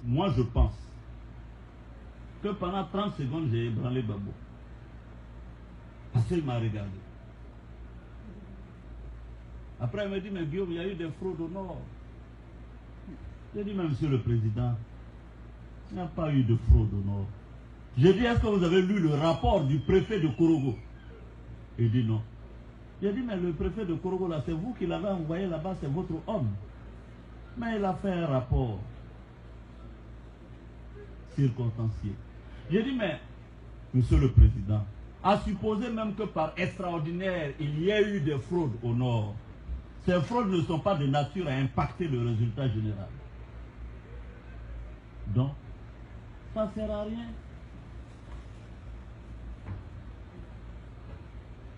moi je pense, que pendant 30 secondes, j'ai ébranlé Babo. Parce qu'il m'a regardé. Après, il m'a dit, mais Guillaume, il y a eu des fraudes au Nord. J'ai dit, mais monsieur le président, il n'y a pas eu de fraude au Nord. J'ai dit, est-ce que vous avez lu le rapport du préfet de Korogo? Il dit non. J'ai dit, mais le préfet de Korogo, là, c'est vous qui l'avez envoyé là-bas, c'est votre homme. Mais il a fait un rapport circonstancié. J'ai dit, mais, monsieur le président, à supposer même que par extraordinaire, il y ait eu des fraudes au Nord, ces fraudes ne sont pas de nature à impacter le résultat général. Donc, ça ne sert à rien.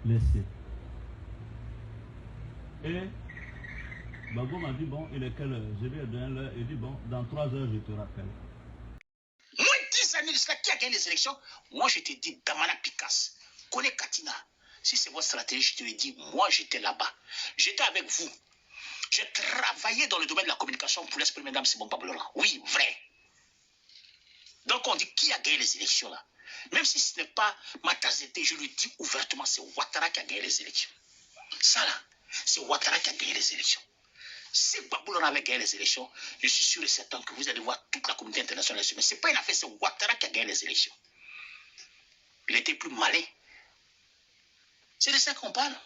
Laissez. Et Bago m'a dit, bon, il est quelle heure? Je lui ai donné l'heure, il dit, bon, dans 3 heures, je te rappelle. Moi, 10 années de cela, qui a gagné les élections? Moi, je te dis, Damana Picasse, Kone Katina. Si c'est votre stratégie, je te le dis, moi, j'étais là-bas. J'étais avec vous. J'ai travaillé dans le domaine de la communication pour l'exprimer, mesdames, c'est bon, Pablo. Oui, vrai. Donc, on dit, qui a gagné les élections, là? Même si ce n'est pas Matazete, je le dis ouvertement, c'est Ouattara qui a gagné les élections. Ça, là, c'est Ouattara qui a gagné les élections. Si Baboulouna avait gagné les élections, je suis sûr et certain que vous allez voir toute la communauté internationale. Mais ce n'est pas une affaire, c'est Ouattara qui a gagné les élections. Il était plus malin. C'est de ça qu'on parle.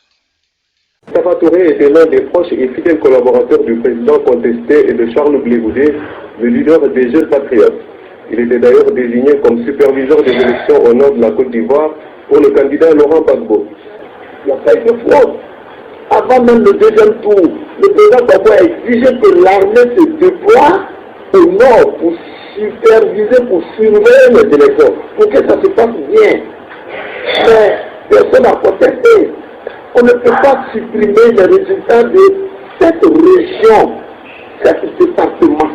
Tafa Touré était l'un des proches et fidèles collaborateurs du président contesté et de Charles Blé Goudé, le leader des Jeunes Patriotes. Il était d'ailleurs désigné comme superviseur des élections au nord de la Côte d'Ivoire pour le candidat Laurent Gbagbo. Il n'y a pas eu de fraude. Avant même le deuxième tour, le président Gbagbo a exigé que l'armée se déploie au nord pour superviser, pour surveiller les élections, pour que ça se passe bien. Mais personne n'a protesté. On ne peut pas supprimer les résultats de cette région, cet département.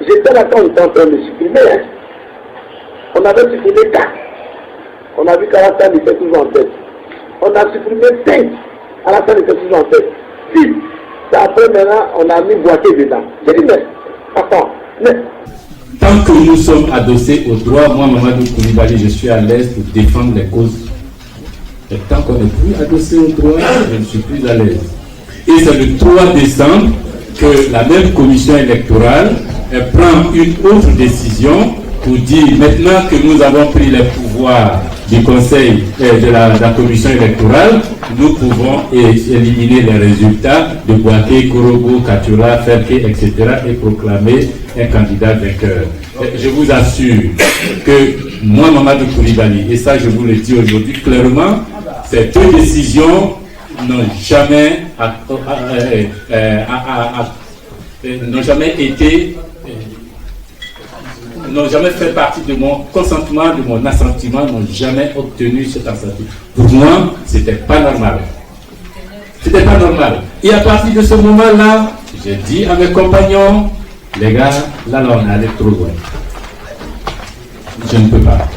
J'étais là quand on était en train de supprimer. Hein. On avait supprimé 4. On a vu qu'Alassane était toujours en tête. On a supprimé 5. Alassane était toujours en tête. 6. Après maintenant, on a mis Boaké dedans. J'ai dit, mais, attends, mais... Tant que nous sommes adossés au droit, moi, Mamadou Koulibaly, je suis à l'aise pour défendre les causes. Et tant qu'on n'est plus adossé au droit, je ne suis plus à l'aise. Et c'est le 3 décembre que la même commission électorale prend une autre décision pour dire maintenant que nous avons pris les pouvoirs du conseil de la commission électorale, nous pouvons éliminer les résultats de Boaké, Korogo, Katoula, Ferke, etc. et proclamer un candidat vainqueur. Je vous assure que moi, Mamadou Koulibaly, et ça je vous le dis aujourd'hui clairement, ces deux décisions n'ont jamais fait partie de mon consentement, de mon assentiment, n'ont jamais obtenu cet assentiment. Pour moi, c'était pas normal. C'était pas normal. Et à partir de ce moment-là, j'ai dit à mes compagnons, les gars, là on est allé trop loin. Je ne peux pas.